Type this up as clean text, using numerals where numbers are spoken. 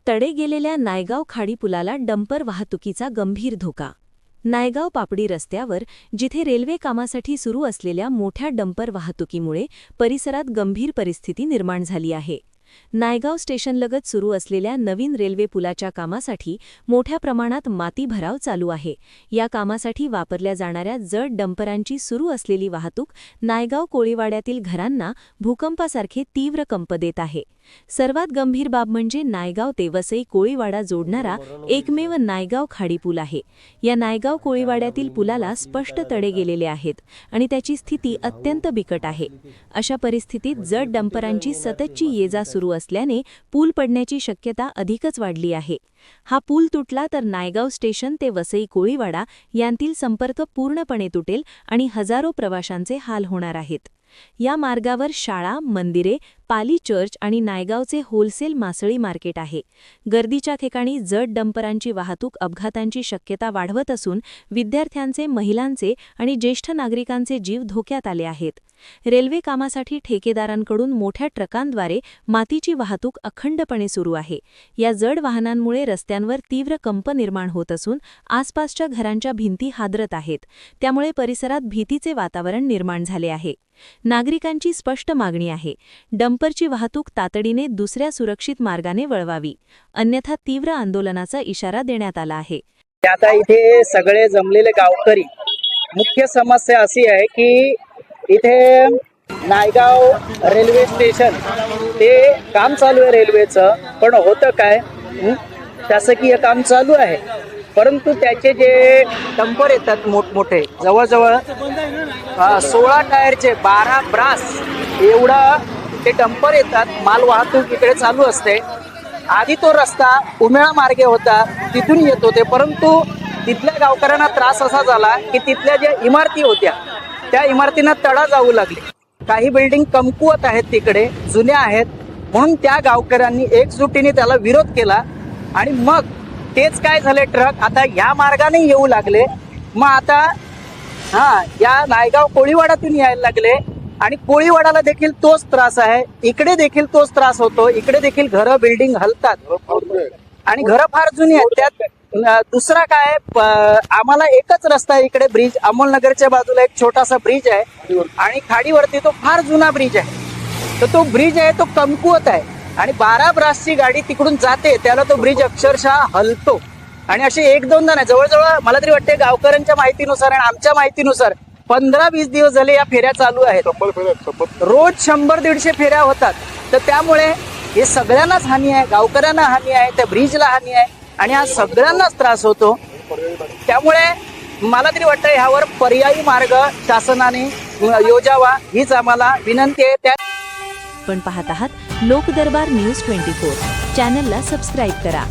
तडे गेलेल्या नायगाव खाडी पुलाला डंपर वाहतुकीचा गंभीर धोका। नायगाव पापडी रस्त्यावर जिथे रेल्वे कामासाठी सुरू असलेल्या मोठ्या डंपर वाहतुकीमुळे परिसरात गंभीर परिस्थिती निर्माण झाली आहे। नायगाव स्टेशनलगत सुरू असलेल्या नवीन रेल्वे पुलाच्या कामासाठी मोठ्या प्रमाणात माती भराव चालू आहे। या कामासाठी वापरल्या जाणाऱ्या जड डंपरांची सुरू असलेली वाहतूक नायगाव कोळीवाड्यातील घरांना भूकंपासारखे तीव्र कंप देत आहे। सर्वात गंभीर बाब म्हणजे नायगाव ते वसई कोळीवाडा जोडणारा एकमेव नायगाव खाडी पूल आहे। या नायगाव कोळीवाड्यातील पुलाला स्पष्ट तडे गेलेले आहेत आणि त्याची स्थिती अत्यंत बिकट आहे। अशा परिस्थितीत जड डंपरांची सततची ये-जा सुरू असल्याने पूल पडण्याची शक्यता अधिकच वाढली आहे। हा पूल तुटला तर नायगाव स्टेशन ते वसई कोळीवाडा यांतील संपर्क पूर्णपणे तुटेल आणि हजारो प्रवाशांचे हाल होणार आहेत। या मार्गावर शाळा, मंदिरे, पाली चर्च आणि नायगावचे होलसेल मासळी मार्केट आहे। गर्दीच्या ठिकाणी जड डंपरांची वाहतूक अपघातांची शक्यता वाढवत असून विद्यार्थ्यांचे, महिलांचे आणि ज्येष्ठ नागरिकांचे जीव धोक्यात आले आहेत। रेल्वे कामासाठी ठेकेदारांकडून मोठ्या ट्रकांद्वारे मातीची वाहतूक अखंडपणे सुरू आहे। या जड वाहनांमुळे रस्त्यांवर तीव्र कंप निर्माण होत असून आसपासच्या घरांच्या भिंती हादरत आहेत। त्यामुळे परिसरात भीतीचे वातावरण निर्माण झाले आहे। नागरिकांची स्पष्ट मागणी आहे, डंपरची वाहतूक तातडीने दुसऱ्या सुरक्षित मार्गाने वळवावी, अन्यथा तीव्र आंदोलनाचा इशारा देण्यात आला आहे। आता इथे सगळे जमलेले गावकरी, मुख्य समस्या अशी आहे की इथे नायगाव रेल्वे स्टेशन ते काम चालू आहे रेल्वेचं, पण होतं काय, शासकीय काम चालू आहे, परंतु त्याचे जे डंपर येतात मोठमोठे, जवळजवळ 16 टायरचे 12 ब्रास एवढा ते डंपर येतात। माल वाहतूक इकडे चालू असते। आधी तो रस्ता उमेळा मार्गे होता, तिथून येत होते, परंतु तिथल्या गावकऱ्यांना त्रास असा झाला की तिथल्या ज्या इमारती होत्या त्या इमारतींना तडा जाऊ लागले। काही बिल्डिंग कमकुवत आहेत, तिकडे जुन्या आहेत, म्हणून त्या गावकऱ्यांनी एकजुटीने त्याला विरोध केला आणि मग तेच काय झाले, ट्रक आता या मार्गाने येऊ लागले। मग आता या नायगाव कोळीवाड्यातून यायला लागले आणि कोळीवाड्याला देखील तोच त्रास आहे, इकडे देखील तोच त्रास होतो। इकडे देखील घरं, बिल्डिंग हलतात आणि घरं फार जुनी आहेत। त्यात दुसरा काय, आम्हाला एकच रस्ता आहे इकडे, ब्रिज अमोलनगरच्या बाजूला एक छोटासा ब्रिज आहे आणि खाडीवरती तो फार जुना ब्रिज आहे। तर तो ब्रिज आहे तो कमकुवत आहे आणि 12 ब्रासची गाडी तिकडून जाते, त्याला तो ब्रिज अक्षरशः हलतो। आणि असे 1-2 जण, जवळजवळ मला तरी वाटते गावकऱ्यांच्या माहितीनुसार आणि आमच्या माहितीनुसार 15-20 दिवस झाले या फेऱ्या चालू आहेत। रोज 100-150 फेऱ्या होतात। तर त्यामुळे हे सगळ्यांनाच हानी आहे, गावकऱ्यांना हानी आहे, त्या ब्रिजला हानी आहे आणि हा सगळ्यांनाच त्रास होतो। त्यामुळे मला तरी वाटतं ह्यावर पर्यायी मार्ग शासनाने योजावा हीच आम्हाला विनंती आहे। पण पाहत आहात लोकदरबार न्यूज 24 चॅनलला सबस्क्राईब करा।